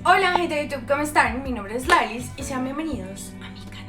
Hola gente de YouTube, ¿cómo están? Mi nombre es Lalis y sean bienvenidos a mi canal.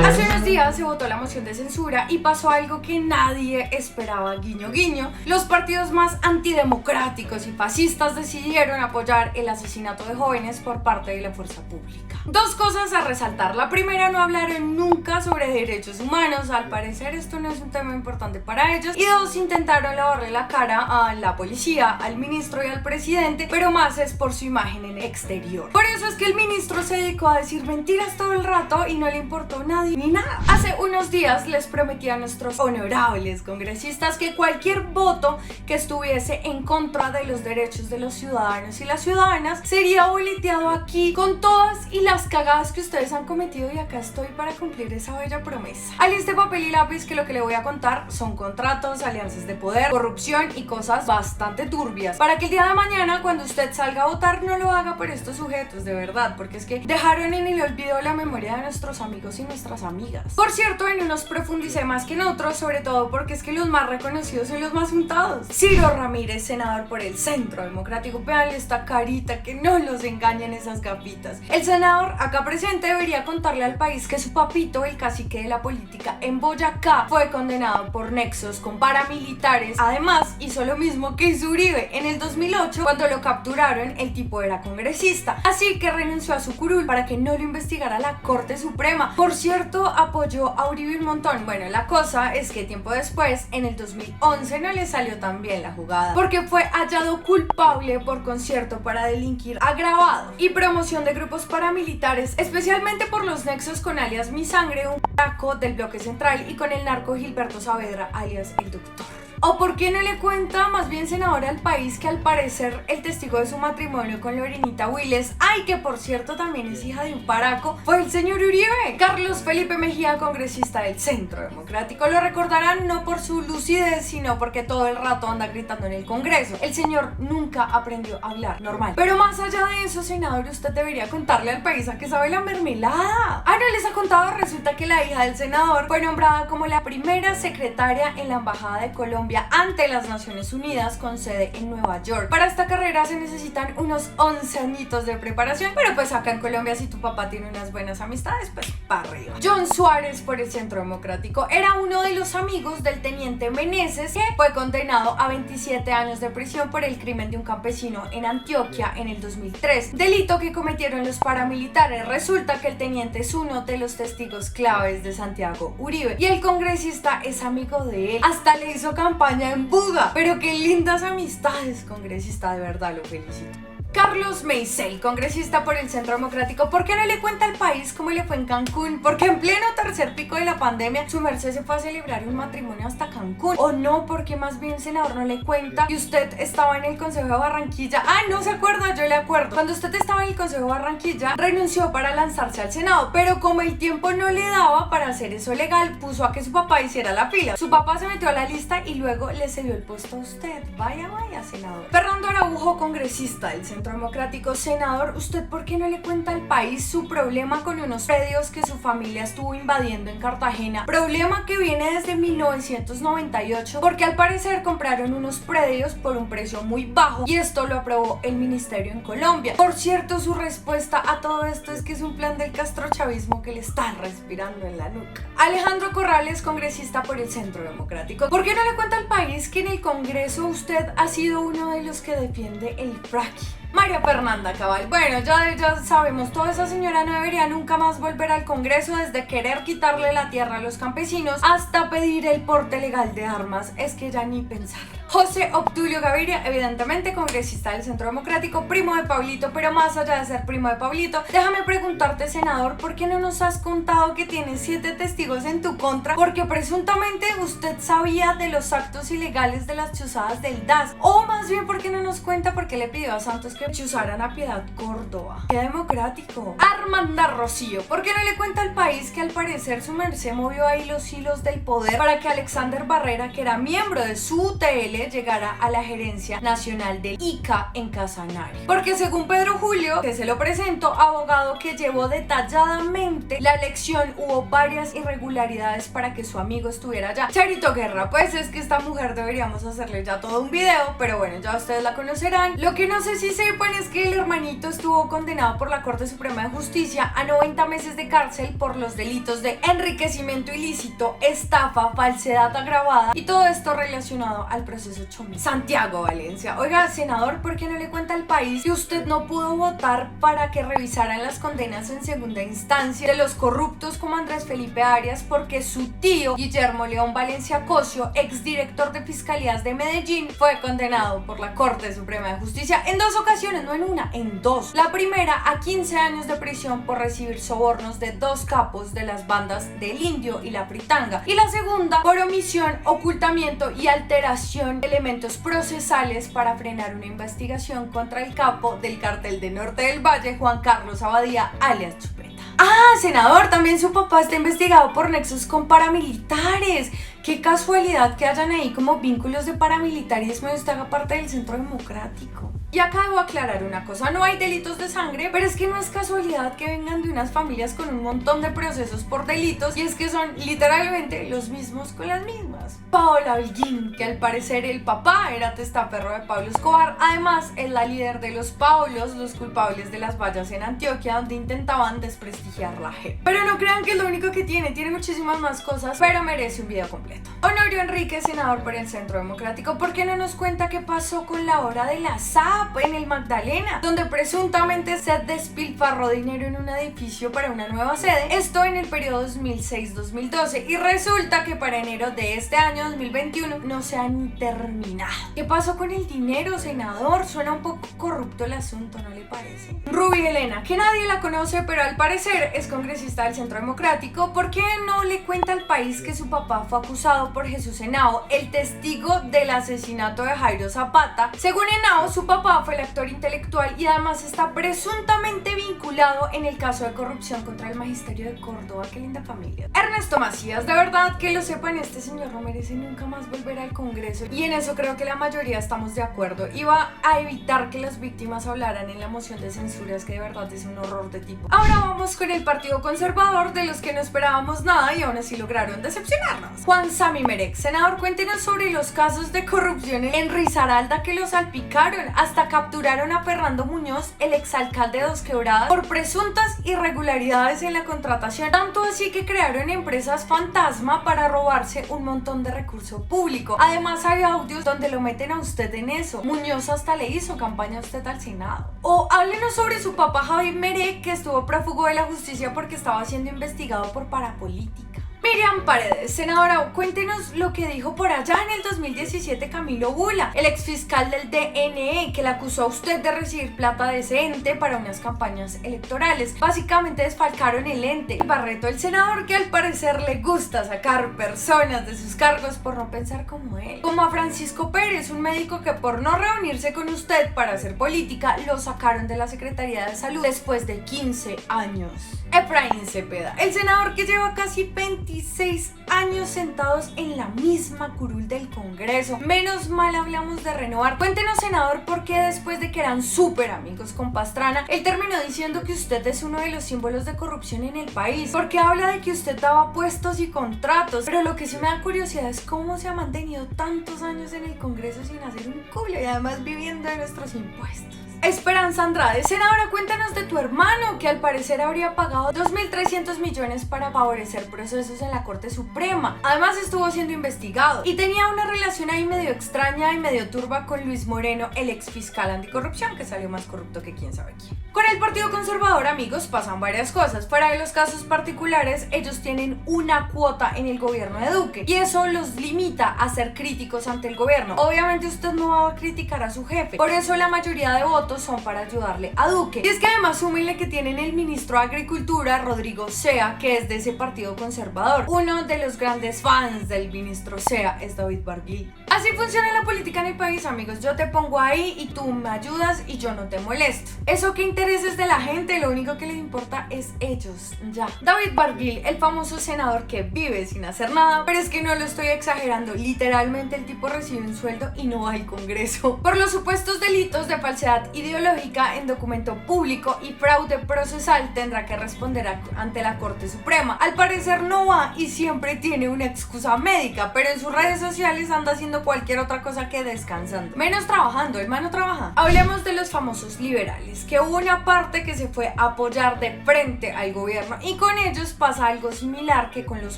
Hace unos días se votó la moción de censura y pasó algo que nadie esperaba, guiño guiño. Los partidos más antidemocráticos y fascistas decidieron apoyar el asesinato de jóvenes por parte de la fuerza pública. Dos cosas a resaltar. La primera, no hablaron nunca sobre derechos humanos. Al parecer esto no es un tema importante para ellos. Y dos, intentaron lavarle la cara a la policía, al ministro y al presidente, pero más es por su imagen en el exterior. Por eso es que el ministro se dedicó a decir mentiras todo el rato y no le importó nadie ni nada. Hace unos días les prometí a nuestros honorables congresistas que cualquier voto que estuviese en contra de los derechos de los ciudadanos y las ciudadanas sería boleteado aquí con todas y las cagadas que ustedes han cometido, y acá estoy para cumplir esa bella promesa. Aliste papel y lápiz, que lo que le voy a contar son contratos, alianzas de poder, corrupción y cosas bastante turbias, para que el día de mañana cuando usted salga a votar no lo haga por estos sujetos, de verdad, porque es que dejaron en el olvido la memoria de nuestros amigos y nuestras amigas. Por cierto, en unos profundicé más que en otros, sobre todo porque es que los más reconocidos son los más untados. Ciro Ramírez, senador por el Centro Democrático. Vean esta carita, que no los engañen esas gafitas. El senador acá presente debería contarle al país que su papito, el cacique de la política en Boyacá, fue condenado por nexos con paramilitares. Además, hizo lo mismo que hizo Uribe en el 2008, cuando lo capturaron. El tipo era congresista, así que renunció a su curul para que no lo investigara la Corte Suprema. Por cierto, apoyó a Uribe un montón. Bueno, la cosa es que tiempo después, en el 2011, no le salió tan bien la jugada, porque fue hallado culpable por concierto para delinquir agravado y promoción de grupos paramilitares, especialmente por los nexos con alias Mi Sangre, un braco del bloque central, y con el narco Gilberto Saavedra, alias El Doctor. ¿O por qué no le cuenta más bien, senador, al país que al parecer el testigo de su matrimonio con Lorenita Willes, ay, que por cierto también es hija de un paraco, fue el señor Uribe? Carlos Felipe Mejía, congresista del Centro Democrático. Lo recordarán no por su lucidez, sino porque todo el rato anda gritando en el Congreso. El señor nunca aprendió a hablar normal. Pero más allá de eso, senador, usted debería contarle al país a qué sabe la mermelada. Ah, ¿no les ha contado? Resulta que la hija del senador fue nombrada como la primera secretaria en la Embajada de Colombia ante las Naciones Unidas, con sede en Nueva York. Para esta carrera se necesitan unos 11 añitos de preparación, pero pues acá en Colombia, si tu papá tiene unas buenas amistades, pues para arriba. John Suárez, por el Centro Democrático, era uno de los amigos del teniente Meneses, que fue condenado a 27 años de prisión por el crimen de un campesino en Antioquia en el 2003, delito que cometieron los paramilitares. Resulta que el teniente es uno de los testigos claves de Santiago Uribe y el congresista es amigo de él, hasta le hizo campaña en Buga. Pero qué lindas amistades, congresista, de verdad lo felicito. Carlos Meisel, congresista por el Centro Democrático. ¿Por qué no le cuenta al país cómo le fue en Cancún? Porque en pleno tercer pico de la pandemia su merced se fue a celebrar un matrimonio hasta Cancún. ¿O no? Porque más bien, senador, no le cuenta que usted estaba en el Consejo de Barranquilla. Ah, no se acuerda, yo le acuerdo. Cuando usted estaba en el Consejo de Barranquilla, renunció para lanzarse al Senado, pero como el tiempo no le daba para hacer eso legal, puso a que su papá hiciera la fila. Su papá se metió a la lista y luego le cedió el puesto a usted. Vaya, senador. Fernando Araujo, congresista del Centro Democrático. Senador, ¿usted por qué no le cuenta al país su problema con unos predios que su familia estuvo invadiendo en Cartagena? Problema que viene desde 1998, porque al parecer compraron unos predios por un precio muy bajo y esto lo aprobó el ministerio en Colombia. Por cierto, su respuesta a todo esto es que es un plan del castrochavismo que le está respirando en la nuca. Alejandro Corrales, congresista por el Centro Democrático. ¿Por qué no le cuenta al país que en el Congreso usted ha sido uno de los que defiende el fracking? María Fernanda Cabal, bueno, ya sabemos, toda esa señora no debería nunca más volver al Congreso, desde querer quitarle la tierra a los campesinos hasta pedir el porte legal de armas, es que ya ni pensar. José Obdulio Gaviria, evidentemente congresista del Centro Democrático, primo de Pablito, pero más allá de ser primo de Pablito, déjame preguntarte, senador, ¿por qué no nos has contado que tienes 7 testigos en tu contra? Porque presuntamente usted sabía de los actos ilegales de las chuzadas del DAS, o más bien, ¿por qué no nos cuenta por qué le pidió a Santos que chuzaran a Piedad Córdoba? ¡Qué democrático! Armanda Rocío, ¿por qué no le cuenta al país que al parecer su merced movió ahí los hilos del poder para que Alexander Barrera, que era miembro de su UTL, sede llegara a la gerencia nacional del ICA en Casanare. Porque según Pedro Julio, que se lo presento, abogado que llevó detalladamente la elección, hubo varias irregularidades para que su amigo estuviera allá. Charito Guerra, pues es que esta mujer deberíamos hacerle ya todo un video, pero bueno, ya ustedes la conocerán. Lo que no sé si sepan es que el hermanito estuvo condenado por la Corte Suprema de Justicia a 90 meses de cárcel por los delitos de enriquecimiento ilícito, estafa, falsedad agravada y todo esto relacionado al proceso Chomí. Santiago Valencia, oiga, senador, ¿por qué no le cuenta al país que usted no pudo votar para que revisaran las condenas en segunda instancia de los corruptos como Andrés Felipe Arias, porque su tío Guillermo León Valencia Cosio, exdirector de Fiscalías de Medellín, fue condenado por la Corte Suprema de Justicia en 2 ocasiones, no en una, en 2. La primera a 15 años de prisión por recibir sobornos de 2 capos de las bandas del Indio y la Fritanga, y la segunda por omisión, ocultamiento y alteración de elementos procesales para frenar una investigación contra el capo del cartel de Norte del Valle, Juan Carlos Abadía, alias Chupeta. Ah, senador, también su papá está investigado por nexos con paramilitares. Qué casualidad que hayan ahí como vínculos de paramilitarismo y usted haga parte del Centro Democrático. Y acá debo aclarar una cosa, no hay delitos de sangre, pero es que no es casualidad que vengan de unas familias con un montón de procesos por delitos, y es que son literalmente los mismos con las mismas. Paola Holguín, que al parecer el papá era testaferro de Pablo Escobar, además es la líder de los Paulos, los culpables de las vallas en Antioquia, donde intentaban desprestigiar la JEP. Pero no crean que es lo único que tiene muchísimas más cosas, pero merece un video completo. Honorio Enrique, senador por el Centro Democrático, ¿por qué no nos cuenta qué pasó con la hora de la SAP en el Magdalena, donde presuntamente se despilfarró dinero en un edificio para una nueva sede? Esto en el periodo 2006-2012, y resulta que para enero de este año 2021 no se han terminado. ¿Qué pasó con el dinero, senador? Suena un poco corrupto el asunto, ¿no le parece? Ruby Elena, que nadie la conoce, pero al parecer es congresista del Centro Democrático, ¿por qué no le cuenta al país que su papá fue acusado por Jesús Henao, el testigo del asesinato de Jairo Zapata? Según Henao, su papá fue el actor intelectual y además está presuntamente vinculado en el caso de corrupción contra el magisterio de Córdoba. Qué linda familia. Ernesto Macías, de verdad que lo sepan, este señor no merece nunca más volver al Congreso, y en eso creo que la mayoría estamos de acuerdo. Iba a evitar que las víctimas hablaran en la moción de censura, es que de verdad es un horror de tipo. Ahora vamos con el Partido Conservador, de los que no esperábamos nada y aún así lograron decepcionarnos. Juan Sami Merek, senador, cuéntenos sobre los casos de corrupción en Risaralda que los salpicaron, hasta capturaron a Fernando Muñoz, el exalcalde de Dos Quebradas, por presuntas irregularidades en la contratación, tanto así que crearon empresas fantasma para robarse un montón de recurso público. Además hay audios donde lo meten a usted en eso. Muñoz hasta le hizo campaña a usted al Senado. O háblenos sobre su papá Javier Merek, que estuvo prófugo de la justicia porque estaba siendo investigado por parapolítica. Miriam Paredes, senadora, cuéntenos lo que dijo por allá en el 2017 Camilo Bula, el exfiscal del DNE, que le acusó a usted de recibir plata decente para unas campañas electorales. Básicamente desfalcaron el ente. Y Barreto, el senador, que al parecer le gusta sacar personas de sus cargos por no pensar como él. Como a Francisco Pérez, un médico que por no reunirse con usted para hacer política, lo sacaron de la Secretaría de Salud después de 15 años. Efraín Cepeda, el senador que lleva casi 26 años sentados en la misma curul del Congreso. Menos mal hablamos de renovar. Cuéntenos, senador, por qué después de que eran súper amigos con Pastrana, él terminó diciendo que usted es uno de los símbolos de corrupción en el país, porque habla de que usted daba puestos y contratos. Pero lo que sí me da curiosidad es cómo se ha mantenido tantos años en el Congreso sin hacer un culo y además viviendo de nuestros impuestos. Esperanza Andrade, senadora, cuéntanos de tu hermano, que al parecer habría pagado 2.300 millones para favorecer procesos en la Corte Suprema. Además estuvo siendo investigado y tenía una relación ahí medio extraña y medio turba con Luis Moreno, el exfiscal anticorrupción, que salió más corrupto que quién sabe quién. Con el Partido Conservador, amigos, pasan varias cosas. Fuera de los casos particulares, ellos tienen una cuota en el gobierno de Duque y eso los limita a ser críticos ante el gobierno. Obviamente usted no va a criticar a su jefe, por eso la mayoría de votos son para ayudarle a Duque. Y es que además súmenle que tienen el ministro de Agricultura, Rodrigo Sea, que es de ese Partido Conservador. Uno de los grandes fans del ministro Sea es David Barguil. Así funciona la política en el país, amigos. Yo te pongo ahí y tú me ayudas y yo no te molesto. Eso que intereses de la gente, lo único que les importa es ellos, ya. David Barguil, el famoso senador que vive sin hacer nada, pero es que no lo estoy exagerando, literalmente el tipo recibe un sueldo y no va al Congreso. Por los supuestos delitos de falsedad ideológica en documento público y fraude procesal tendrá que responder ante la Corte Suprema. Al parecer no va y siempre tiene una excusa médica, pero en sus redes sociales anda haciendo cualquier otra cosa que descansando. Menos trabajando, el man no trabaja. Hablemos de los famosos liberales, que hubo una parte que se fue a apoyar de frente al gobierno y con ellos pasa algo similar que con los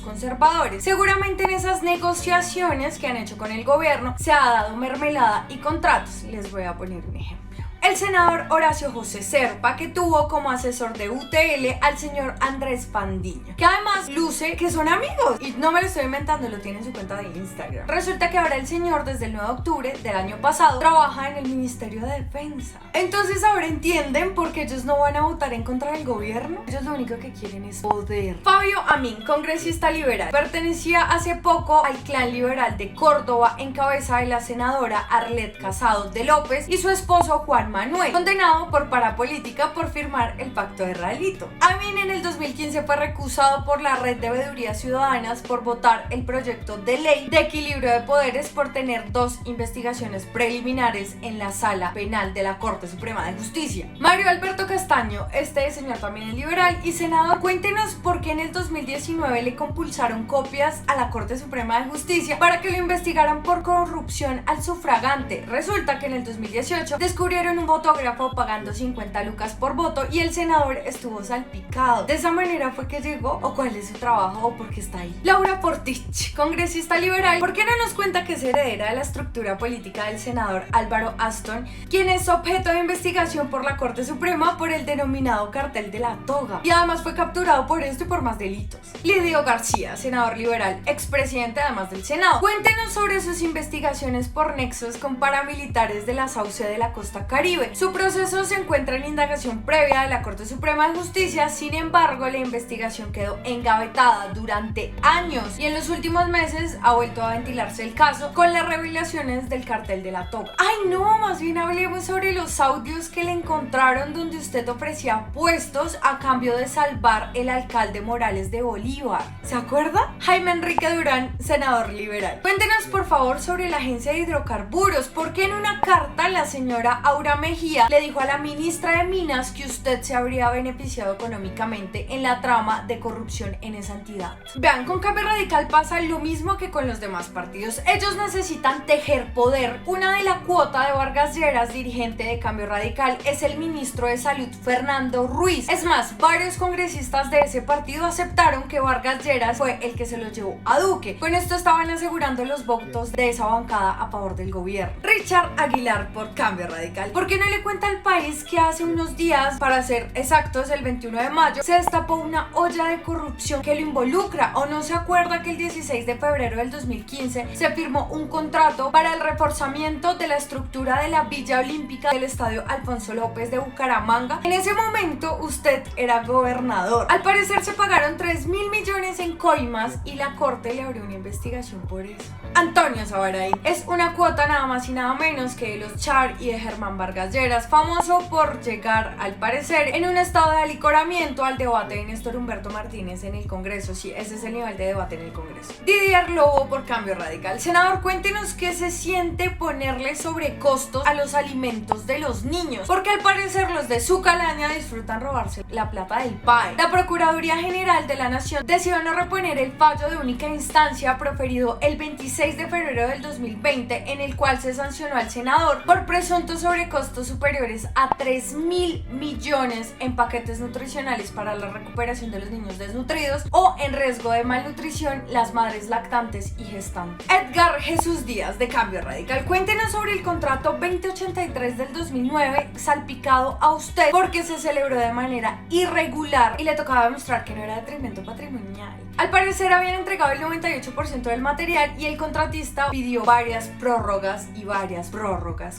conservadores. Seguramente en esas negociaciones que han hecho con el gobierno se ha dado mermelada y contratos. Les voy a poner un ejemplo. El senador Horacio José Serpa, que tuvo como asesor de UTL al señor Andrés Pandiño, que además luce que son amigos, y no me lo estoy inventando, lo tiene en su cuenta de Instagram. Resulta que ahora el señor desde el 9 de octubre del año pasado trabaja en el Ministerio de Defensa. Entonces ahora entienden por qué ellos no van a votar en contra del gobierno. Ellos lo único que quieren es poder. Fabio Amin, congresista liberal, pertenecía hace poco al clan liberal de Córdoba en cabeza de la senadora Arlet Casado de López y su esposo Juan Manuel, condenado por parapolítica por firmar el pacto de Ralito. Amin en el 2015 fue recusado por la Red de Veedurías Ciudadanas por votar el proyecto de ley de equilibrio de poderes por tener 2 investigaciones preliminares en la sala penal de la Corte Suprema de Justicia. Mario Alberto Castaño, este señor también es liberal y senador, cuéntenos por qué en el 2019 le compulsaron copias a la Corte Suprema de Justicia para que lo investigaran por corrupción al sufragante. Resulta que en el 2018 descubrieron un fotógrafo pagando 50 lucas por voto y el senador estuvo salpicado. De esa manera fue que llegó, o cuál es su trabajo, o por qué está ahí. Laura Portich, congresista liberal, ¿por qué no nos cuenta que es heredera de la estructura política del senador Álvaro Aston, quien es objeto de investigación por la Corte Suprema por el denominado cartel de la toga? Y además fue capturado por esto y por más delitos. Lidio García, senador liberal, expresidente además del Senado. Cuéntenos sobre sus investigaciones por nexos con paramilitares de la Sauce de la Costa Caribe. Su proceso se encuentra en indagación previa de la Corte Suprema de Justicia, sin embargo la investigación quedó engavetada durante años y en los últimos meses ha vuelto a ventilarse el caso con las revelaciones del cartel de la toga. Ay no, más bien hablemos sobre los audios que le encontraron donde usted ofrecía puestos a cambio de salvar el alcalde Morales de Bolívar. ¿Se acuerda? Jaime Enrique Durán, senador liberal. Cuéntenos por favor sobre la Agencia de Hidrocarburos, porque en una carta la señora Aura Mejía le dijo a la ministra de Minas que usted se habría beneficiado económicamente en la trama de corrupción en esa entidad. Vean, con Cambio Radical pasa lo mismo que con los demás partidos. Ellos necesitan tejer poder. Una de la cuota de Vargas Lleras, dirigente de Cambio Radical, es el ministro de Salud Fernando Ruiz. Es más, varios congresistas de ese partido aceptaron que Vargas Lleras fue el que se los llevó a Duque. Con esto estaban asegurando los votos de esa bancada a favor del gobierno. Richard Aguilar por Cambio Radical. ¿Por qué no le cuenta al país que hace unos días, para ser exactos el 21 de mayo, se destapó una olla de corrupción que lo involucra? ¿O no se acuerda que el 16 de febrero del 2015 se firmó un contrato para el reforzamiento de la estructura de la Villa Olímpica del Estadio Alfonso López de Bucaramanga? En ese momento usted era gobernador. Al parecer se pagaron 3.000 millones en coimas y la corte le abrió una investigación por eso. Antonio Sabaray es una cuota nada más y nada menos que de los Char y de Germán Vargas Lleras, famoso por llegar, al parecer, en un estado de alicoramiento al debate de Néstor Humberto Martínez en el Congreso. Sí, ese es el nivel de debate en el Congreso. Didier Lobo por Cambio Radical. Senador, cuéntenos qué se siente ponerle sobrecostos a los alimentos de los niños, porque al parecer los de su calaña disfrutan robarse la plata del PAE. La Procuraduría General de la Nación decidió no reponer el fallo de única instancia proferido el 26 de febrero del 2020, en el cual se sancionó al senador por presuntos sobrecostos superiores a 3.000 millones en paquetes nutricionales para la recuperación de los niños desnutridos o en riesgo de malnutrición, las madres lactantes y gestantes. Edgar Jesús Díaz de Cambio Radical, cuéntenos sobre el contrato 2083 del 2009 salpicado a usted porque se celebró de manera irregular y le tocaba demostrar que no era detrimento patrimonial. Al parecer habían entregado el 98% del material y el contratista pidió varias prórrogas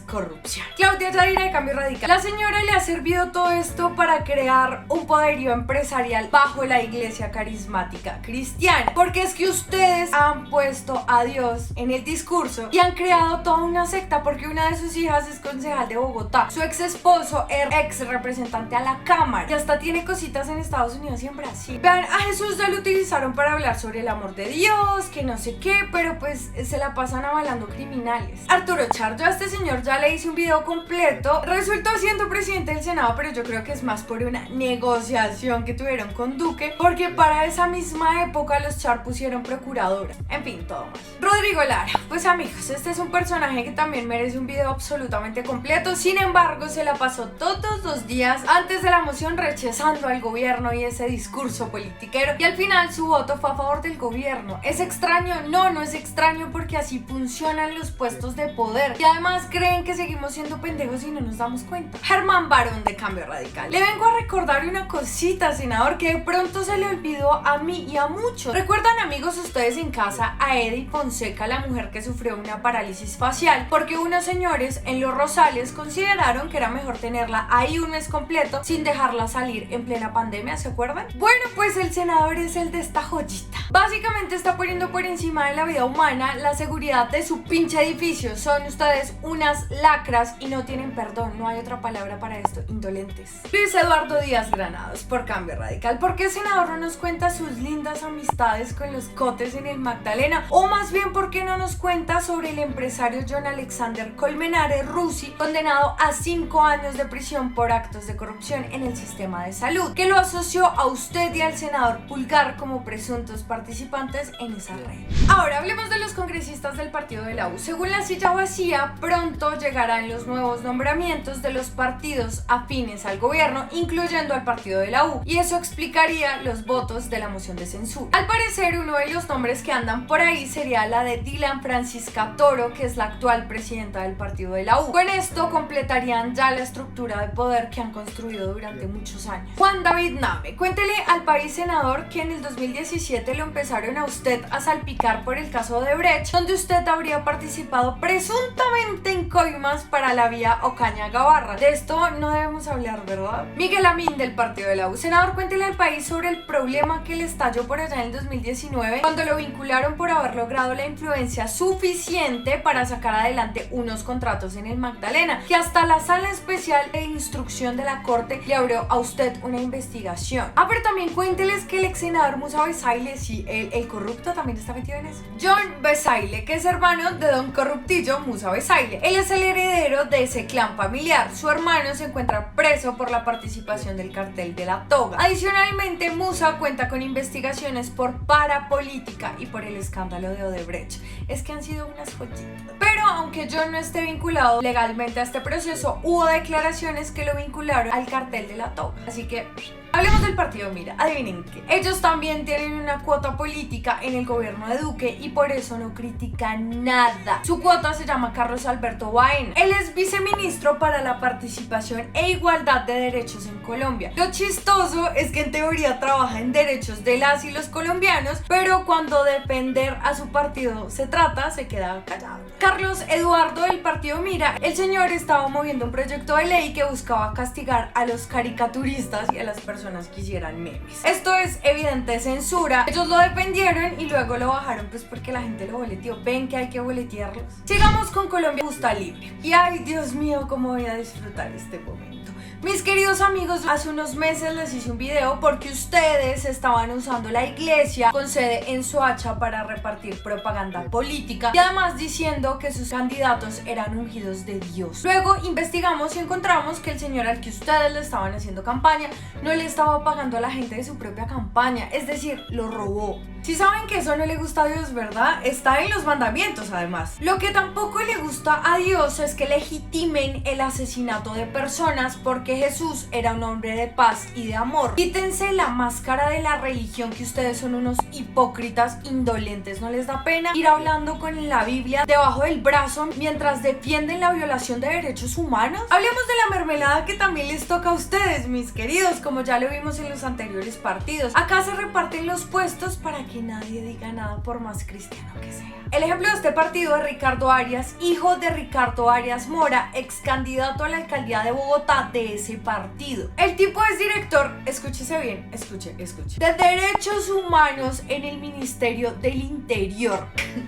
corrupción. Claudia Yaira de Cambio Radical. La señora le ha servido todo esto para crear un poderío empresarial bajo la iglesia carismática cristiana, porque es que ustedes han puesto a Dios en el discurso y han creado toda una secta, porque una de sus hijas es concejal de Bogotá, su ex esposo es ex representante a la cámara y hasta tiene cositas en Estados Unidos y en Brasil. Vean, a Jesús ya lo utilizaron para hablar sobre el amor de Dios, que no sé qué, pero pues se la pasan avalando criminales. Arturo Char, yo a este señor ya le hice un video completo, resultó siendo presidente del Senado, pero yo creo que es más por una negociación que tuvieron con Duque, porque para esa misma época los Char pusieron procuradora. En fin, todo mal. Rodrigo Lara, pues amigos, este es un personaje que también merece un video absolutamente completo. Sin embargo, se la pasó todos los días antes de la moción rechazando al gobierno y ese discurso politiquero, y al final su voto fue a favor del gobierno. ¿Es extraño? No, no es extraño, porque así funcionan los puestos de poder y además creen que seguimos siendo pendejos y no nos damos cuenta. Germán Barón de Cambio Radical. Le vengo a recordar una cosita, senador, que de pronto se le olvidó a mí y a muchos. ¿Recuerdan, amigos, ustedes en casa a Eddie Fonseca, la mujer que sufrió una parálisis facial porque unos señores en Los Rosales consideraron que era mejor tenerla ahí un mes completo sin dejarla salir en plena pandemia? ¿Se acuerdan? Bueno, pues el senador es el de esta joyita. Básicamente está poniendo por encima de la vida humana la seguridad de su pinche edificio. Son ustedes unas lacras y no tienen perdón, no hay otra palabra para esto, indolentes. Luis Eduardo Díaz Granados por Cambio Radical. ¿Por qué el senador no nos cuenta sus lindas amistades con los cotes en el Magdalena? O más bien, ¿por qué no nos cuenta sobre el empresario John Alexander Colmenares Rusi, condenado a 5 años de prisión por actos de corrupción en el sistema de salud, que lo asoció a usted y al senador Pulgar como presuntos participantes en esa red? Ahora hablemos de los congresistas del partido de la U. Según la silla vacía, pronto llegarán los nuevos nombramientos de los partidos afines al gobierno, incluyendo al partido de la U, y eso explicaría los votos de la moción de censura. Al parecer, uno de los nombres que andan por ahí sería la de Dylan Francisca Toro, que es la actual presidenta del partido de la U. Con esto completarían ya la estructura de poder que han construido durante muchos años. Juan David Nave, cuéntele al país, senador, que en el 2017 lo empezaron a usted a salpicar por el caso de Brecht, donde usted habría participado presuntamente en coimas para la vía Ocaña-Gabarra. De esto no debemos hablar, ¿verdad? Miguel Amín del partido de la U. Senador, cuéntele al país sobre el problema que le estalló por allá en el 2019, cuando lo vincularon por haber logrado la influencia suficiente para sacar adelante unos contratos en el Magdalena, que hasta la Sala Especial de Instrucción de la Corte le abrió a usted una investigación. Pero también cuénteles que el ex senador Musa Besaile, sí, el corrupto, también está metido en eso. John Besaile, que es hermano de don corruptillo Musa Besaile. Él es el heredero de ese clan familiar. Su hermano se encuentra preso por la participación del cartel de la toga. Adicionalmente, Musa cuenta con investigaciones por parapolítica y por el escándalo de Odebrecht. Es que han sido unas joyitas. Pero aunque John no esté vinculado legalmente a este proceso, hubo declaraciones que lo vincularon al cartel de la toga. Así que hablemos del partido Mira. Adivinen qué, ellos también tienen una cuota política en el gobierno de Duque y por eso no critican nada. Su cuota se llama Carlos Alberto Baena. Él es viceministro para la participación e igualdad de derechos en Colombia. Lo chistoso es que en teoría trabaja en derechos de las y los colombianos, pero cuando defender a su partido se trata, se queda callado. Carlos Eduardo del partido Mira, el señor estaba moviendo un proyecto de ley que buscaba castigar a los caricaturistas y a las personas que hicieran memes. Esto es evidente censura. Ellos lo defendieron y luego lo bajaron pues porque la gente lo boleteó. Ven que hay que boletearlos. Sigamos con Colombia Justa Libre. Y ay, Dios mío, cómo voy a disfrutar este momento. Mis queridos amigos, hace unos meses les hice un video porque ustedes estaban usando la iglesia con sede en Soacha para repartir propaganda política y además diciendo que sus candidatos eran ungidos de Dios. Luego investigamos y encontramos que el señor al que ustedes le estaban haciendo campaña no le estaba pagando a la gente de su propia campaña, es decir, lo robó. Si saben que eso no le gusta a Dios, ¿verdad? Está en los mandamientos, además. Lo que tampoco le gusta a Dios es que legitimen el asesinato de personas porque Jesús era un hombre de paz y de amor. Quítense la máscara de la religión, que ustedes son unos hipócritas indolentes. ¿No les da pena ir hablando con la Biblia debajo del brazo mientras defienden la violación de derechos humanos? Hablemos de la mermelada que también les toca a ustedes, mis queridos, como ya lo vimos en los anteriores partidos. Acá se reparten los puestos para que que nadie diga nada por más cristiano que sea. El ejemplo de este partido es Ricardo Arias, hijo de Ricardo Arias Mora, ex candidato a la alcaldía de Bogotá de ese partido. El tipo es director, escúchese bien, escuche, de Derechos Humanos en el Ministerio del Interior.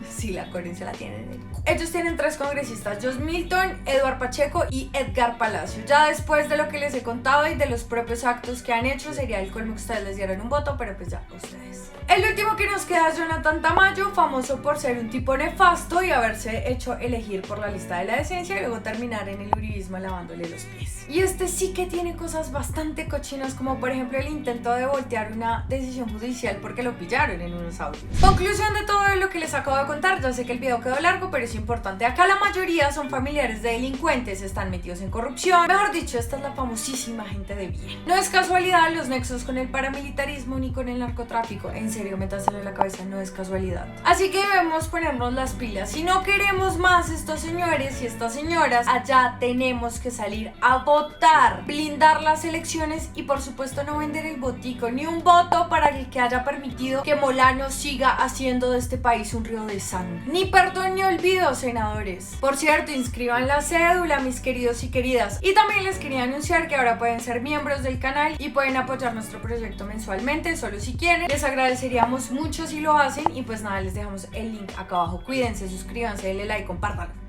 Sí, la coherencia la tienen en el cu. Ellos tienen 3 congresistas, Josh Milton, Eduard Pacheco y Edgar Palacio. Ya después de lo que les he contado y de los propios actos que han hecho, sería el colmo que ustedes les dieran un voto, pero pues ya ustedes. El último que nos queda es Jonathan Tamayo, famoso por ser un tipo nefasto y haberse hecho elegir por la lista de la decencia y luego terminar en el uribismo lavándole los pies. Y este sí que tiene cosas bastante cochinas, como por ejemplo el intento de voltear una decisión judicial porque lo pillaron en unos audios. Conclusión de todo lo que les acabo de contar, ya sé que el video quedó largo, pero es importante. Acá la mayoría son familiares de delincuentes, están metidos en corrupción. Mejor dicho, esta es la famosísima gente de bien. No es casualidad los nexos con el paramilitarismo ni con el narcotráfico. En serio, métaselo en la cabeza, no es casualidad. Así que debemos ponernos las pilas. Si no queremos más estos señores y estas señoras, allá tenemos que salir a votar, blindar las elecciones y por supuesto no vender el botico, ni un voto para el que haya permitido que Molano siga haciendo de este país un río de sangre. Ni perdón ni olvido, senadores. Por cierto, inscriban la cédula, mis queridos y queridas. Y también les quería anunciar que ahora pueden ser miembros del canal y pueden apoyar nuestro proyecto mensualmente, solo si quieren. Les agradeceríamos mucho si lo hacen y pues nada, les dejamos el link acá abajo. Cuídense, suscríbanse, denle like, compártanlo.